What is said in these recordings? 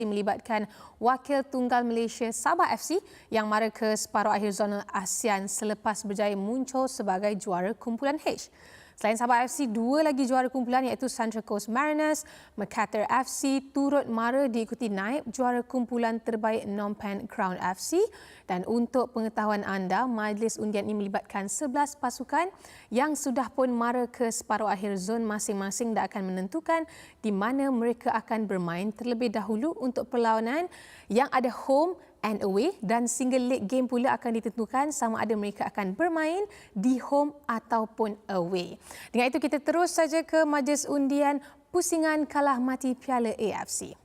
melibatkan wakil tunggal Malaysia Sabah AFC yang mara ke separuh akhir zona ASEAN selepas berjaya muncul sebagai juara kumpulan H. Selain Sabah AFC, dua lagi juara kumpulan iaitu Central Coast Mariners, Macarthur FC turut mara diikuti naib juara kumpulan terbaik Phnom Penh Crown FC. Dan untuk pengetahuan anda, majlis undian ini melibatkan 11 pasukan yang sudah pun mara ke separuh akhir zon masing-masing dan akan menentukan di mana mereka akan bermain terlebih dahulu untuk perlawanan yang ada home and away, dan single leg game pula akan ditentukan sama ada mereka akan bermain di home ataupun away. Dengan itu kita terus saja ke majlis undian Pusingan Kalah mati Piala AFC.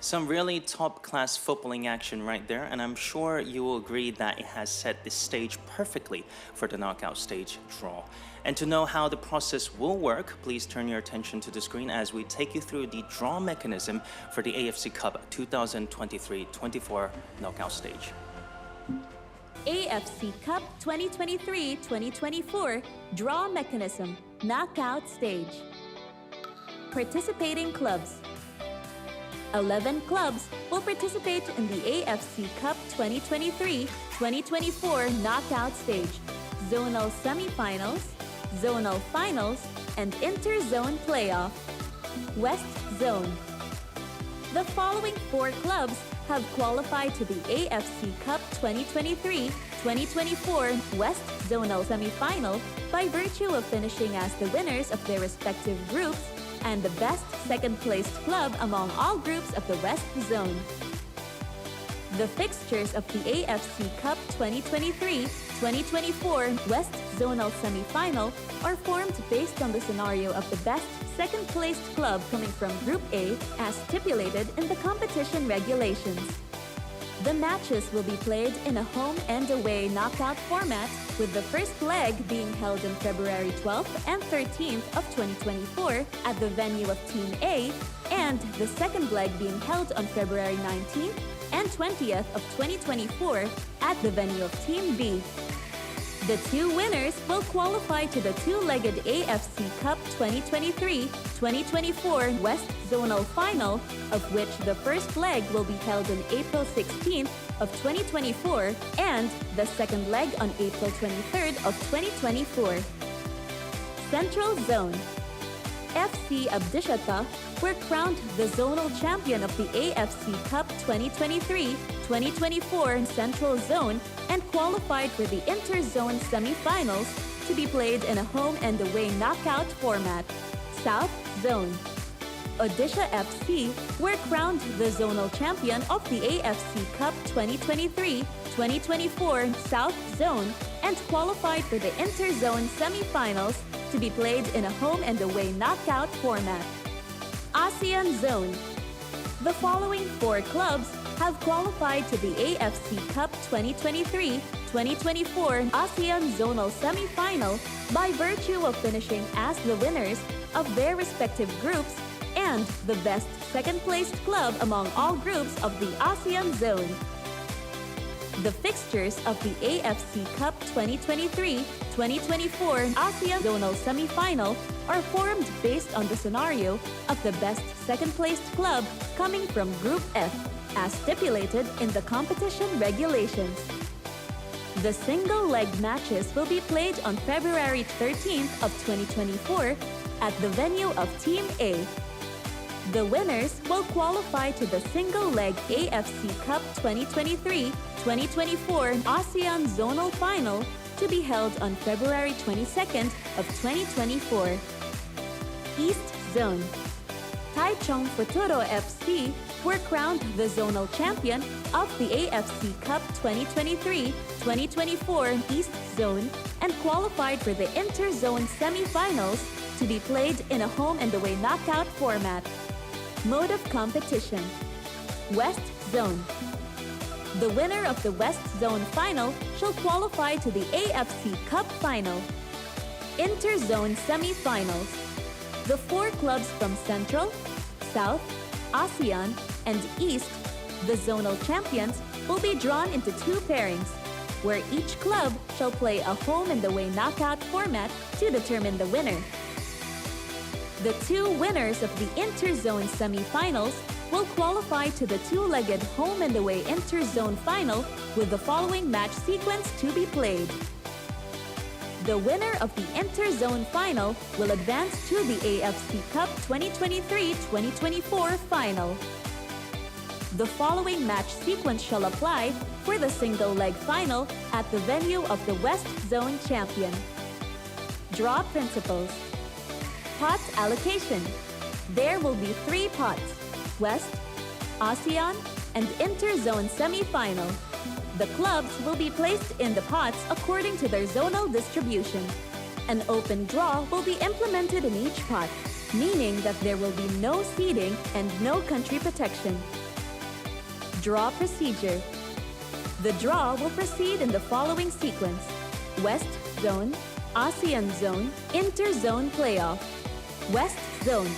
Some really top-class footballing action right there, and I'm sure you will agree that it has set the stage perfectly for the knockout stage draw. And to know how the process will work, please turn your attention to the screen as we take you through the draw mechanism for the AFC Cup 2023-24 knockout stage. AFC Cup 2023-2024 draw mechanism knockout stage. Participating clubs. 11 clubs will participate in the AFC Cup 2023-2024 knockout stage, zonal semi-finals, zonal finals, and inter-zone playoff. West Zone. The following 4 clubs have qualified to the AFC Cup 2023-2024 West Zonal semi-final by virtue of finishing as the winners of their respective groups and the best second-placed club among all groups of the West Zone. The fixtures of the AFC Cup 2023-2024 West Zonal semi-final are formed based on the scenario of the best second-placed club coming from Group A as stipulated in the competition regulations. The matches will be played in a home and away knockout format, with the first leg being held on February 12th and 13th of 2024 at the venue of Team A, and the second leg being held on February 19th and 20th of 2024 at the venue of Team B. The 2 winners will qualify to the 2-legged AFC Cup 2023-2024 West Zonal Final, of which the first leg will be held on April 16th of 2024 and the second leg on April 23rd of 2024. Central Zone. FC Abdishata were crowned the zonal champion of the AFC Cup 2023-2024 Central Zone and qualified for the inter-zone semi-finals to be played in a home and away knockout format. South Zone. Odisha FC were crowned the zonal champion of the AFC Cup 2023-2024 South Zone and qualified for the inter-zone semi-finals to be played in a home and away knockout format. ASEAN Zone. The following 4 clubs have qualified to the AFC Cup 2023-2024 ASEAN Zonal Semi-Final by virtue of finishing as the winners of their respective groups and the best second-placed club among all groups of the ASEAN zone. The fixtures of the AFC Cup 2023-2024 ASEAN Zonal Semi-Final are formed based on the scenario of the best second-placed club coming from Group F, as stipulated in the competition regulations. The single-leg matches will be played on February 13th of 2024 at the venue of Team A. The winners will qualify to the single-leg AFC Cup 2023-2024 ASEAN Zonal Final to be held on February 22nd of 2024. East Zone. Taichung Futuro FC were crowned the zonal champion of the AFC Cup 2023-2024 East Zone and qualified for the inter-zone semi-finals to be played in a home-and-away knockout format. Mode of competition. West Zone. The winner of the West Zone final shall qualify to the AFC Cup final. Inter-zone semi-finals. The 4 clubs from Central, South, ASEAN, and East, the zonal champions, will be drawn into 2 pairings, where each club shall play a home-and-away knockout format to determine the winner. The 2 winners of the inter-zone semi-finals will qualify to the 2-legged home-and-away inter-zone final with the following match sequence to be played. The winner of the inter-zone final will advance to the AFC Cup 2023-2024 final. The following match sequence shall apply for the single-leg final at the venue of the West Zone champion. Draw principles. Pot allocation. There will be 3 pots: West, ASEAN, and inter-zone semi-final. The clubs will be placed in the pots according to their zonal distribution. An open draw will be implemented in each pot, meaning that there will be no seeding and no country protection. Draw procedure. The draw will proceed in the following sequence: West Zone, ASEAN Zone, Inter-Zone Playoff. West Zone.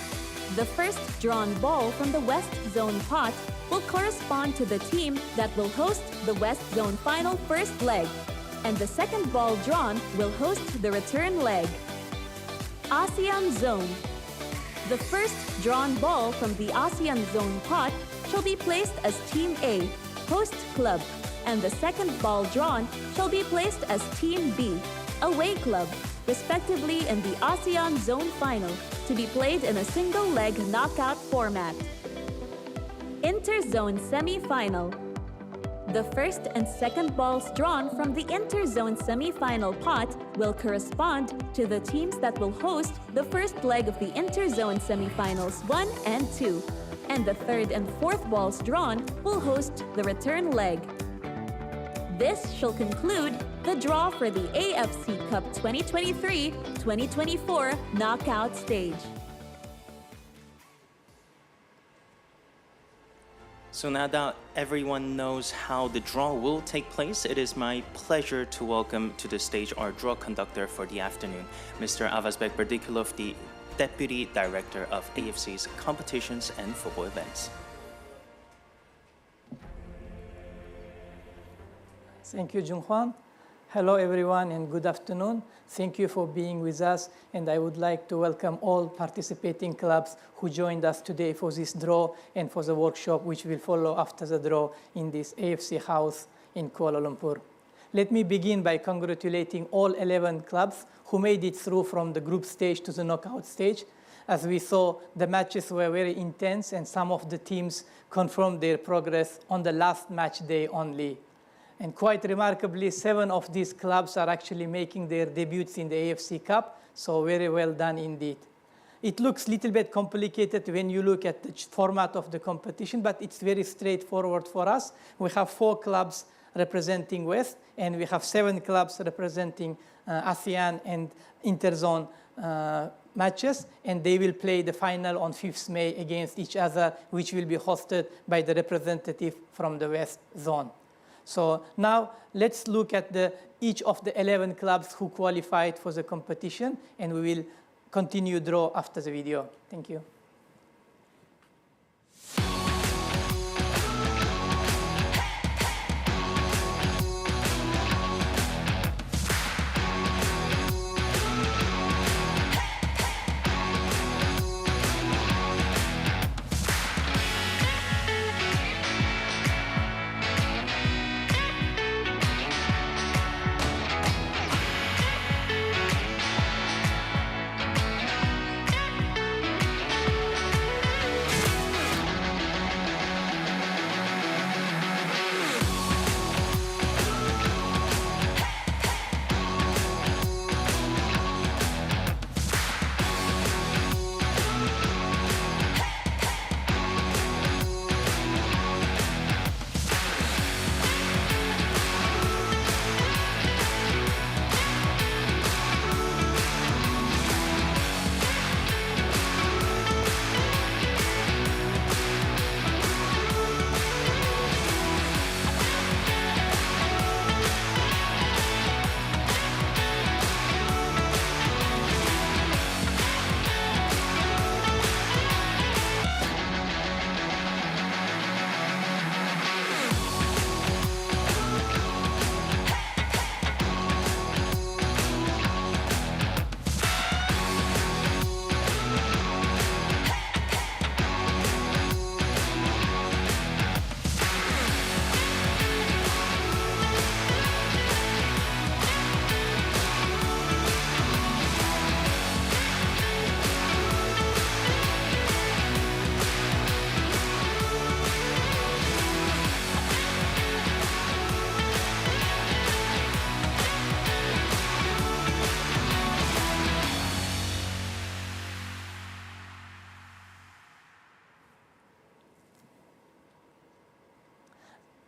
The first drawn ball from the West Zone pot will correspond to the team that will host the West Zone final first leg, and the second ball drawn will host the return leg. ASEAN Zone. The first drawn ball from the ASEAN Zone pot shall be placed as Team A, host club, and the second ball drawn shall be placed as Team B, away club, respectively in the ASEAN Zone Final, to be played in a single-leg knockout format. Inter-Zone Semi-Final. The first and second balls drawn from the Inter-Zone Semi-Final pot will correspond to the teams that will host the first leg of the Inter-Zone Semi-Finals 1 and 2, and the third and fourth balls drawn will host the return leg. This shall conclude the draw for the AFC Cup 2023-2024 knockout stage. So now that everyone knows how the draw will take place, it is my pleasure to welcome to the stage our draw conductor for the afternoon, Mr. Avazbek Berdikulov, the Deputy Director of AFC's Competitions and Football Events. Thank you, Junghwan. Hello, everyone, and good afternoon. Thank you for being with us, and I would like to welcome all participating clubs who joined us today for this draw and for the workshop which will follow after the draw in this AFC house in Kuala Lumpur. Let me begin by congratulating all 11 clubs who made it through from the group stage to the knockout stage. As we saw, the matches were very intense, and some of the teams confirmed their progress on the last match day only. And quite remarkably, 7 of these clubs are actually making their debuts in the AFC Cup, so very well done indeed. It looks a little bit complicated when you look at the format of the competition, but it's very straightforward for us. We have 4 clubs representing West, and we have 7 clubs representing ASEAN and Interzone matches, and they will play the final on 5th May against each other, which will be hosted by the representative from the West Zone. So now let's look at each of the 11 clubs who qualified for the competition, and we will continue draw after the video. Thank you.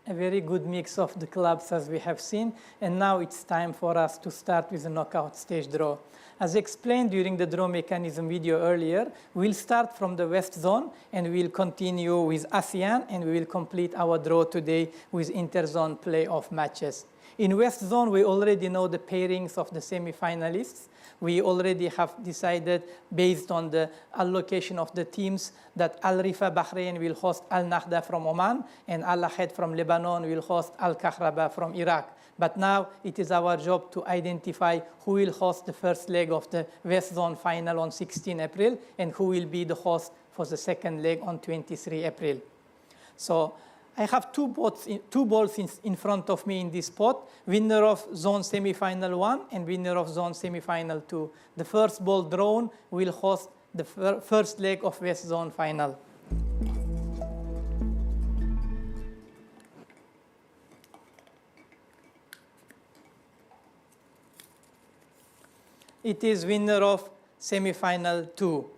A very good mix of the clubs, as we have seen, and now it's time for us to start with the knockout stage draw. As explained during the draw mechanism video earlier, we'll start from the West Zone and we'll continue with ASEAN, and we will complete our draw today with interzone playoff matches. In West Zone, we already know the pairings of the semi-finalists. We already have decided, based on the allocation of the teams, that Al Rifa Bahrain will host Al Nahda from Oman, and Al Ahad from Lebanon will host Al Kahraba from Iraq. But now it is our job to identify who will host the first leg of the West Zone final on 16 April, and who will be the host for the second leg on 23 April. So I have two balls in front of me in this pot, winner of zone semi-final 1 and winner of zone semi-final 2. The first ball drawn will host the first leg of West Zone final. It is winner of semi-final 2.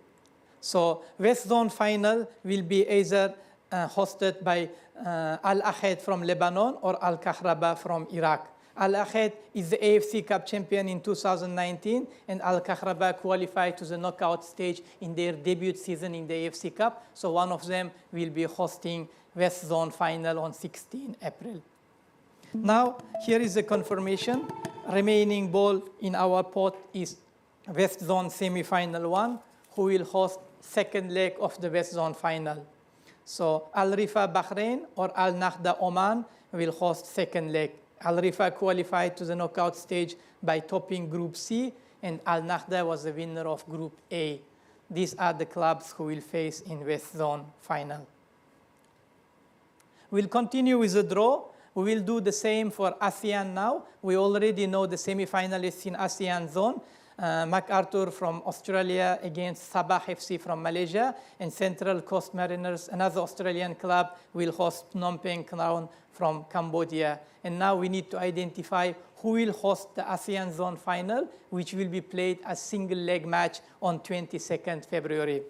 So West Zone final will be either hosted by Al Ahad from Lebanon or Al Kahraba from Iraq. Al Ahad is the AFC Cup champion in 2019, and Al Kahraba qualified to the knockout stage in their debut season in the AFC Cup. So one of them will be hosting West Zone final on 16 April. Now, here is the confirmation. Remaining ball in our pot is West Zone semi-final 1, who will host second leg of the West Zone final. So Al Rifa Bahrain or Al Nahda Oman will host second leg. Al Rifa qualified to the knockout stage by topping Group C, and Al Nahda was the winner of Group A. These are the clubs who will face in West Zone final. We'll continue with the draw. We will do the same for ASEAN now. We already know the semi-finalists in ASEAN zone. MacArthur from Australia against Sabah FC from Malaysia, and Central Coast Mariners, another Australian club, will host Phnom Penh Crown from Cambodia. And now we need to identify who will host the ASEAN zone final, which will be played as single leg match on 22nd February.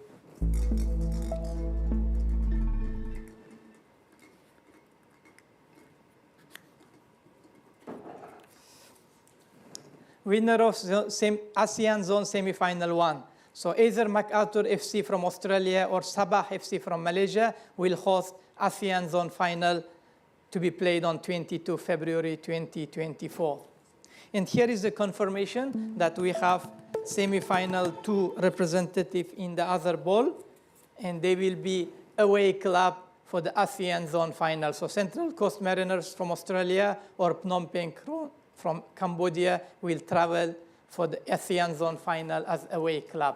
Winner of ASEAN Zone Semi-Final 1. So either MacArthur FC from Australia or Sabah FC from Malaysia will host ASEAN Zone Final to be played on 22 February 2024. And here is the confirmation that we have semi-final 2 representatives in the other bowl, and they will be away club for the ASEAN Zone Final. So Central Coast Mariners from Australia or Phnom Penh from Cambodia will travel for the ASEAN Zone Final as away club.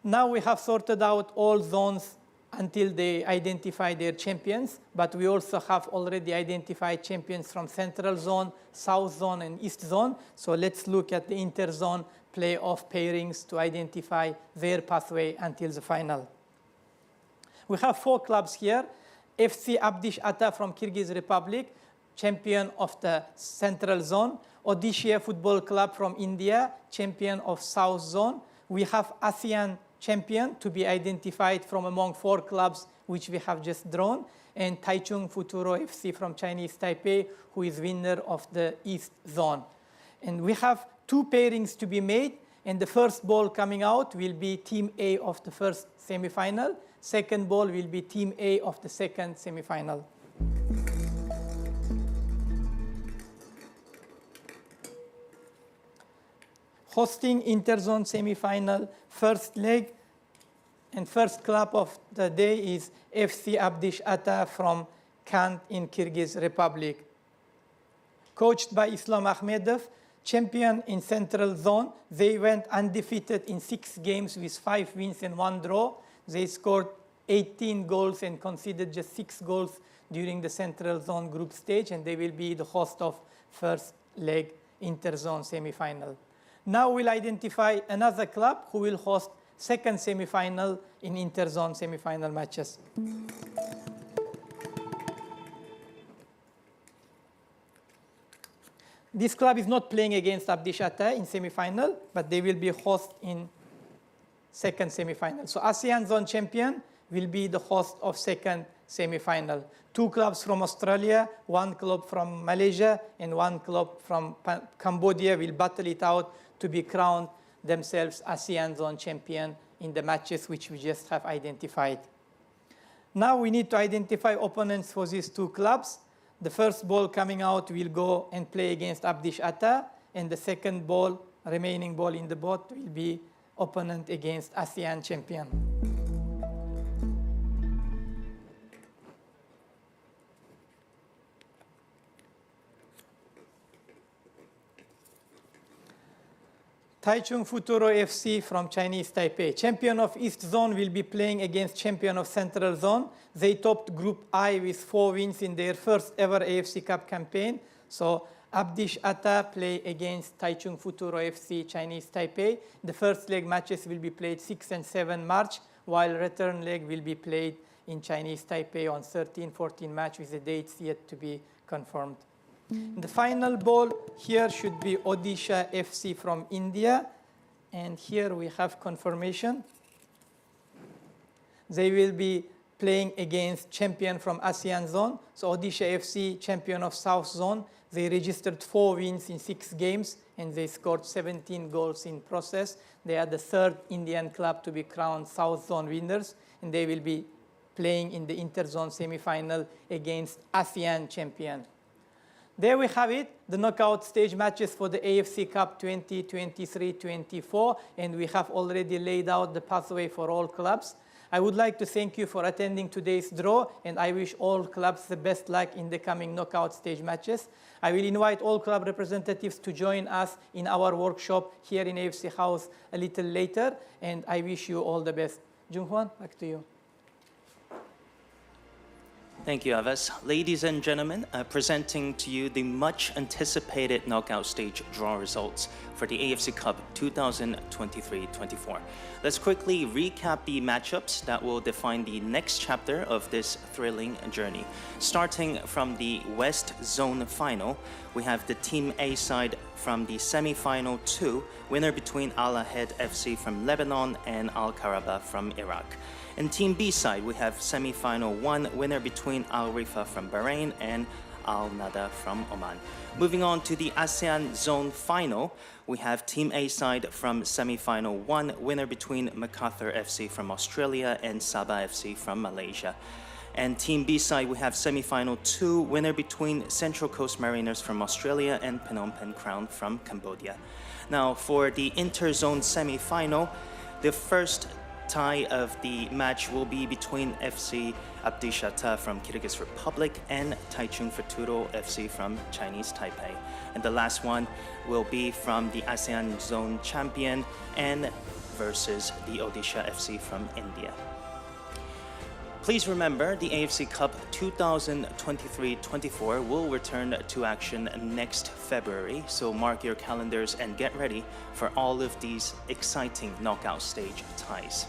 Now we have sorted out all zones until they identify their champions, but we also have already identified champions from Central Zone, South Zone, and East Zone. So let's look at the inter-zone playoff pairings to identify their pathway until the final. We have 4 clubs here. FC Abdish Ata from Kyrgyz Republic, champion of the Central Zone. Odisha Football Club from India, champion of South Zone. We have ASEAN champion to be identified from among 4 clubs which we have just drawn, and Taichung Futuro FC from Chinese Taipei, who is winner of the East Zone. And we have 2 pairings to be made, and the first ball coming out will be Team A of the first semi-final. Second ball will be Team A of the second semi-final. Hosting interzone semi-final, first leg and first club of the day is FC Abdish Ata from Kant in Kyrgyz Republic. Coached by Islam Ahmedov, champion in Central Zone, they went undefeated in 6 games with 5 wins and 1 draw. They scored 18 goals and conceded just 6 goals during the Central Zone group stage, and they will be the host of first leg interzone semi-final. Now we'll identify another club who will host second semi-final in interzone semi-final matches. This club is not playing against Abdish Ata in semi-final, but they will be host in second semi-final. So ASEAN Zone champion will be the host of second semi-final. 2 clubs from Australia, 1 club from Malaysia, and 1 club from Cambodia will battle it out to be crowned themselves ASEAN Zone champion in the matches which we just have identified. Now we need to identify opponents for these 2 clubs. The first ball coming out will go and play against Abdish Ata, and the second ball, remaining ball in the boat, will be opponent against ASEAN champion. Taichung Futuro FC from Chinese Taipei. Champion of East Zone will be playing against champion of Central Zone. They topped Group I with 4 wins in their first ever AFC Cup campaign. So Abdish Ata play against Taichung Futuro FC Chinese Taipei. The first leg matches will be played 6 and 7 March, while return leg will be played in Chinese Taipei on 13-14 March with the dates yet to be confirmed. The final ball here should be Odisha FC from India, and here we have confirmation. They will be playing against champion from ASEAN Zone. So Odisha FC, champion of South Zone, they registered 4 wins in 6 games, and they scored 17 goals in process. They are the 3rd Indian club to be crowned South Zone winners, and they will be playing in the interzone semi-final against ASEAN champion. There we have it, the knockout stage matches for the AFC Cup 2023-24, and we have already laid out the pathway for all clubs. I would like to thank you for attending today's draw, and I wish all clubs the best luck in the coming knockout stage matches. I will invite all club representatives to join us in our workshop here in AFC House a little later, and I wish you all the best. Junghwan, back to you. Thank you, Avas. Ladies and gentlemen, presenting to you the much anticipated knockout stage draw results for the AFC Cup 2023-24. Let's quickly recap the matchups that will define the next chapter of this thrilling journey. Starting from the West Zone final, we have the Team A side from the semi-final 2, winner between Al Ahed FC from Lebanon and Al Karabakh from Iraq. In Team B side, we have semi-final 1, winner between Al Rifa from Bahrain and Al Nada from Oman. Moving on to the ASEAN Zone Final, we have Team A side from Semi-Final 1, winner between MacArthur FC from Australia and Sabah FC from Malaysia. And Team B side, we have Semi-Final 2, winner between Central Coast Mariners from Australia and Phnom Penh Crown from Cambodia. Now, for the Interzone Semi-Final, the first tie of the match will be between FC Abdishata from Kyrgyz Republic and Taichung Futuro FC from Chinese Taipei. And the last one will be from the ASEAN Zone Champion and versus the Odisha FC from India. Please remember, the AFC Cup 2023-24 will return to action next February, so mark your calendars and get ready for all of these exciting knockout stage ties.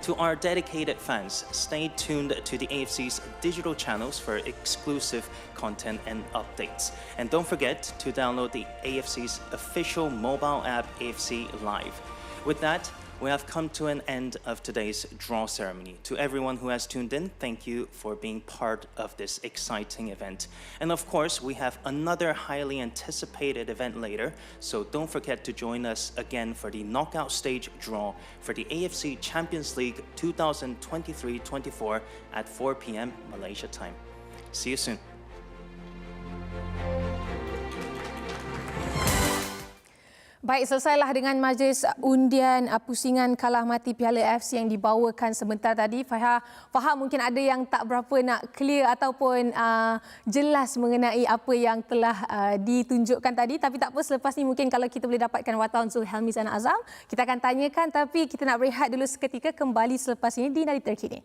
To our dedicated fans, stay tuned to the AFC's digital channels for exclusive content and updates. And don't forget to download the AFC's official mobile app, AFC Live. With that, we have come to an end of today's draw ceremony. To everyone who has tuned in, thank you for being part of this exciting event. And of course, we have another highly anticipated event later, so don't forget to join us again for the knockout stage draw for the AFC Champions League 2023-24 at 4 p.m. Malaysia time. See you soon. Baik, selesailah dengan majlis undian pusingan kalah mati Piala AFC yang dibawakan sebentar tadi. Faham mungkin ada yang tak berapa nak clear ataupun jelas mengenai apa yang telah ditunjukkan tadi. Tapi tak apa, selepas ni mungkin kalau kita boleh dapatkan wartawan Zulhelmi Zainal Azam, kita akan tanyakan. Tapi kita nak berehat dulu seketika, kembali selepas ini di Nadi Terkini.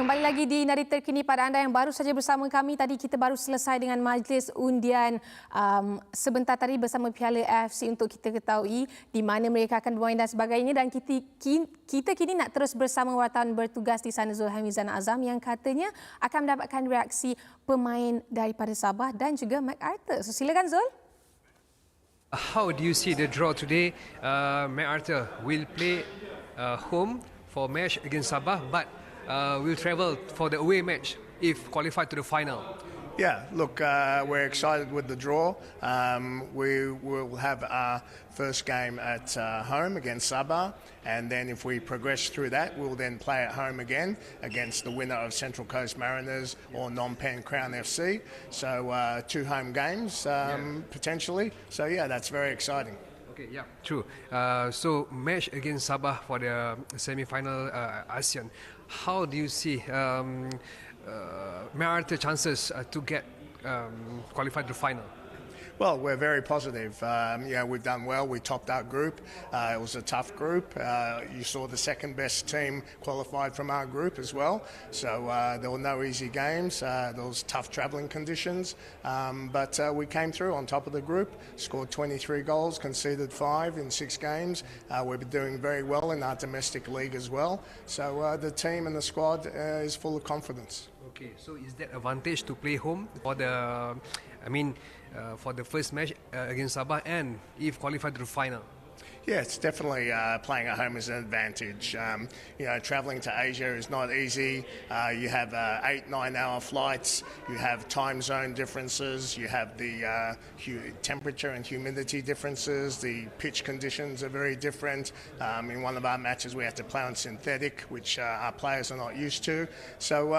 Kembali lagi di Nadi Terkini pada anda yang baru saja bersama kami. Tadi kita baru selesai dengan majlis undian sebentar tadi bersama Piala AFC untuk kita ketahui di mana mereka akan bermain dan sebagainya. Dan kita kini nak terus bersama wartawan bertugas di sana Zul Hamizan Azam yang katanya akan mendapatkan reaksi pemain daripada Sabah dan juga MacArthur. So silakan Zul. How do you see the draw today? MacArthur will play home for match against Sabah, but will travel for the away match if qualified to the final. Yeah, look, we're excited with the draw. We will have our first game at home against Sabah, and then if we progress through that, we'll then play at home again against the winner of Central Coast Mariners or Phnom Penh Crown FC. So 2 home games potentially. So yeah, that's very exciting. Okay, yeah, true. So match against Sabah for the semi-final ASEAN. How do you see MacArthur chances to get qualified to the final? Well, we're very positive. We've done well. We topped our group. It was a tough group. You saw the second best team qualified from our group as well. So there were no easy games. There was tough travelling conditions. But we came through on top of the group, scored 23 goals, conceded 5 in 6 games. We've been doing very well in our domestic league as well. So the team and the squad is full of confidence. Okay, so is that advantage to play home for the, for the first match against Sabah and if qualified to the final? Yeah, it's definitely playing at home is an advantage. Travelling to Asia is not easy. You have 8-9 hour flights. You have time zone differences. You have the temperature and humidity differences. The pitch conditions are very different. In one of our matches, we had to play on synthetic, which our players are not used to. So,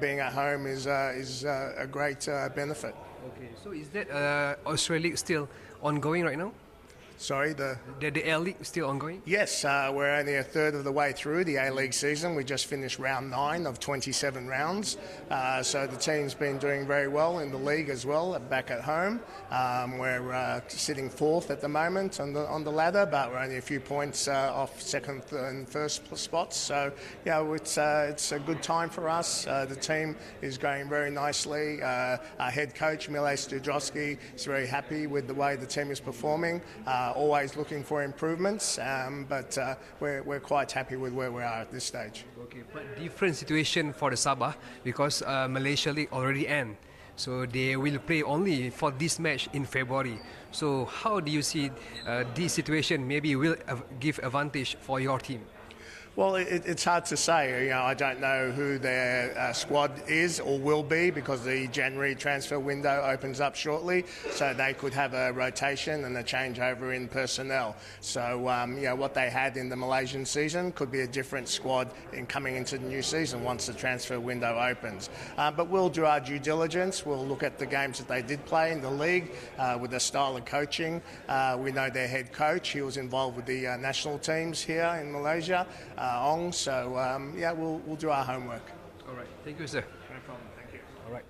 being at home is a great benefit. Okay, so is that Australia League still ongoing right now? Sorry, the A-League still ongoing? Yes, we're only a third of the way through the A-League season. We just finished round 9 of 27 rounds. So the team's been doing very well in the league as well, back at home. We're sitting 4th at the moment on the ladder, but we're only a few points off second and first spots. So, it's a good time for us. The team is going very nicely. Our head coach, Mile Studrowski, is very happy with the way the team is performing. Always looking for improvements, but we're quite happy with where we are at this stage. Okay, but different situation for the Sabah because Malaysia League already end. So they will play only for this match in February. So how do you see this situation maybe will give advantage for your team? Well, it's hard to say. I don't know who their squad is or will be because the January transfer window opens up shortly. So they could have a rotation and a changeover in personnel. So, what they had in the Malaysian season could be a different squad in coming into the new season once the transfer window opens. But we'll do our due diligence. We'll look at the games that they did play in the league with their style of coaching. We know their head coach. He was involved with the national teams here in Malaysia. So we'll do our homework. All right, thank you, sir. No problem. Thank you. All right.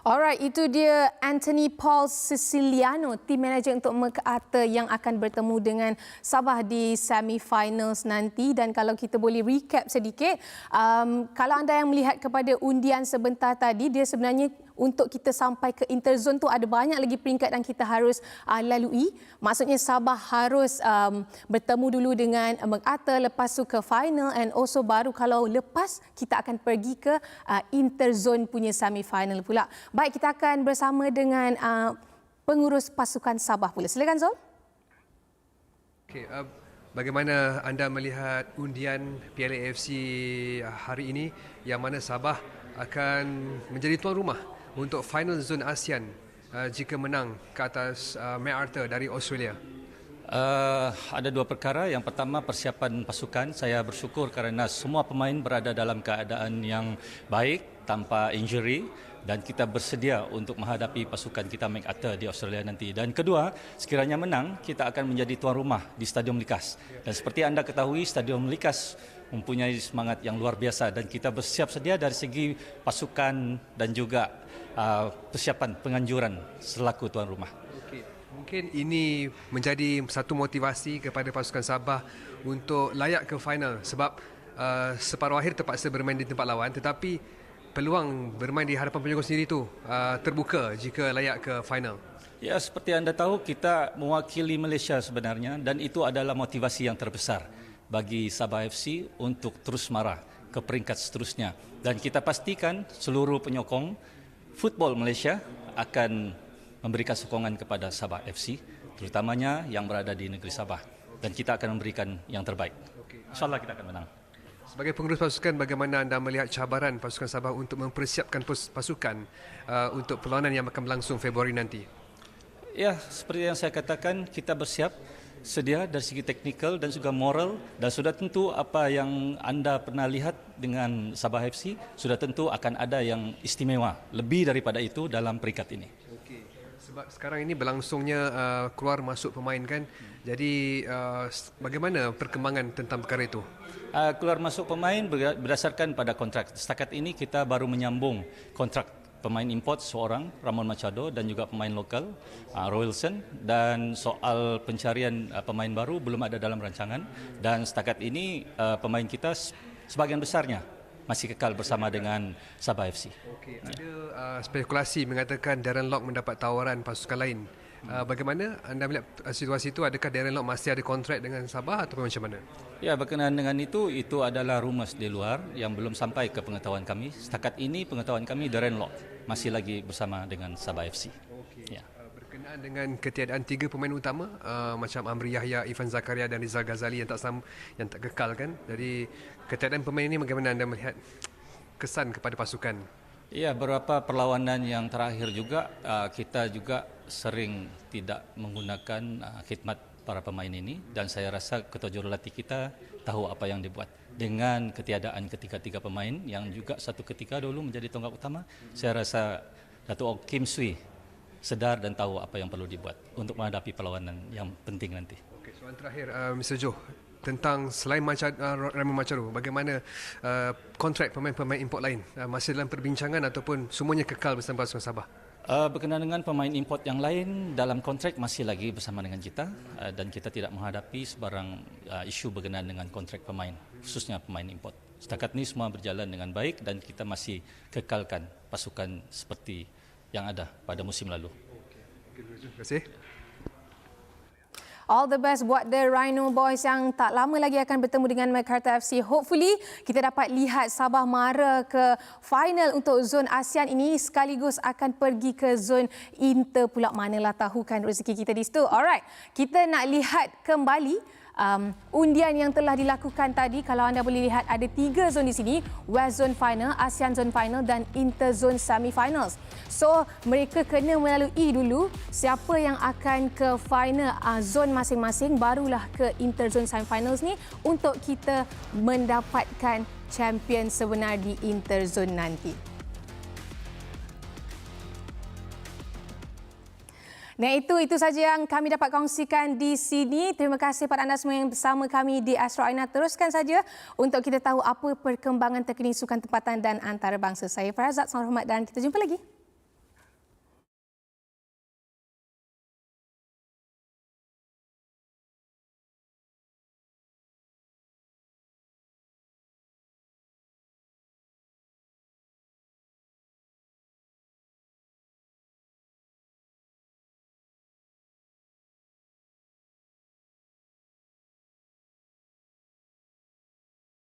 Alright, itu dia Anthony Paul Siciliano, team manager untuk MacArthur yang akan bertemu dengan Sabah di semi-finals nanti. Dan kalau kita boleh recap sedikit, kalau anda yang melihat kepada undian sebentar tadi, dia sebenarnya untuk kita sampai ke interzone tu ada banyak lagi peringkat yang kita harus lalui. Maksudnya Sabah harus bertemu dulu dengan MacArthur, lepas tu ke final, and also baru kalau lepas kita akan pergi ke interzone punya semi-final pula. Baik, kita akan bersama dengan pengurus pasukan Sabah pula. Silakan Zul. Okay, bagaimana anda melihat undian Piala AFC hari ini yang mana Sabah akan menjadi tuan rumah untuk final zone ASEAN jika menang ke atas MacArthur dari Australia? Ada 2 perkara. Yang pertama, persiapan pasukan. Saya bersyukur kerana semua pemain berada dalam keadaan yang baik tanpa injury dan kita bersedia untuk menghadapi pasukan kita MacArthur di Australia nanti. Dan kedua, sekiranya menang, kita akan menjadi tuan rumah di Stadium Likas. Dan seperti anda ketahui, Stadium Likas mempunyai semangat yang luar biasa dan kita bersiap sedia dari segi pasukan dan juga persiapan penganjuran selaku tuan rumah. Okay. Mungkin ini menjadi satu motivasi kepada pasukan Sabah untuk layak ke final sebab separuh akhir terpaksa bermain di tempat lawan, tetapi peluang bermain di hadapan penyokong sendiri itu terbuka jika layak ke final. Ya, seperti anda tahu, kita mewakili Malaysia sebenarnya dan itu adalah motivasi yang terbesar bagi Sabah FC untuk terus marah ke peringkat seterusnya. Dan kita pastikan seluruh penyokong football Malaysia akan memberikan sokongan kepada Sabah FC, terutamanya yang berada di negeri Sabah. Dan kita akan memberikan yang terbaik. InsyaAllah kita akan menang. Sebagai pengurus pasukan, bagaimana anda melihat cabaran pasukan Sabah untuk mempersiapkan pasukan untuk perlawanan yang akan berlangsung Februari nanti? Ya, seperti yang saya katakan, kita bersiap sedia dari segi teknikal dan juga moral, dan sudah tentu apa yang anda pernah lihat dengan Sabah FC, sudah tentu akan ada yang istimewa lebih daripada itu dalam peringkat ini. Okey. Sebab sekarang ini berlangsungnya keluar masuk pemain kan, jadi bagaimana perkembangan tentang perkara itu? Keluar masuk pemain berdasarkan pada kontrak. Setakat ini kita baru menyambung kontrak pemain import seorang, Ramon Machado, dan juga pemain lokal, Royalson, dan soal pencarian pemain baru belum ada dalam rancangan, dan setakat ini pemain kita sebagian besarnya masih kekal bersama dengan Sabah FC. Okey, ada spekulasi mengatakan Darren Lock mendapat tawaran pasukan lain. Bagaimana anda melihat situasi itu? Adakah Darren Lock masih ada kontrak dengan Sabah atau macam mana? Ya, berkenaan dengan itu adalah rumus di luar yang belum sampai ke pengetahuan kami. Setakat ini pengetahuan kami Darren Lock masih lagi bersama dengan Sabah FC. Okey. Ya. Berkenaan dengan ketiadaan 3 pemain utama macam Amri Yahya, Irfan Zakaria dan Rizal Ghazali yang tak kekal kan. Jadi ketiadaan pemain ini bagaimana anda melihat kesan kepada pasukan? Ya, beberapa perlawanan yang terakhir juga kita juga sering tidak menggunakan khidmat para pemain ini, dan saya rasa ketua jurulatih kita tahu apa yang dibuat. Dengan ketiadaan ketiga-tiga pemain yang juga satu ketika dulu menjadi tonggak utama, saya rasa Datuk Kim Sui sedar dan tahu apa yang perlu dibuat untuk menghadapi perlawanan yang penting nanti. Okey, soalan terakhir Mr. Joe, tentang selain Ramon Machado, bagaimana kontrak pemain-pemain import lain masih dalam perbincangan ataupun semuanya kekal bersama pasukan Sabah? Berkenaan dengan pemain import yang lain, dalam kontrak masih lagi bersama dengan kita, dan kita tidak menghadapi sebarang isu berkenaan dengan kontrak pemain, khususnya pemain import. Setakat ini semua berjalan dengan baik dan kita masih kekalkan pasukan seperti yang ada pada musim lalu. Terima kasih. All the best buat the Rhino Boys yang tak lama lagi akan bertemu dengan Macarthur FC. Hopefully kita dapat lihat Sabah mara ke final untuk zon ASEAN ini, sekaligus akan pergi ke zon Inter pula. Manalah tahu kan rezeki kita di situ. Alright, kita nak lihat kembali undian yang telah dilakukan tadi. Kalau anda boleh lihat, ada 3 zon di sini: West Zone Final, ASEAN Zone Final dan Inter Zone Semi-Finals. So, mereka kena melalui dulu siapa yang akan ke final zon masing-masing, barulah ke Inter Zone Semi-Finals ni untuk kita mendapatkan champion sebenar di Inter Zone nanti. Nah, itu saja yang kami dapat kongsikan di sini. Terima kasih kepada anda semua yang bersama kami di Astro. Teruskan saja untuk kita tahu apa perkembangan terkini sukan tempatan dan antarabangsa. Saya Farazat, selamat hormat dan kita jumpa lagi.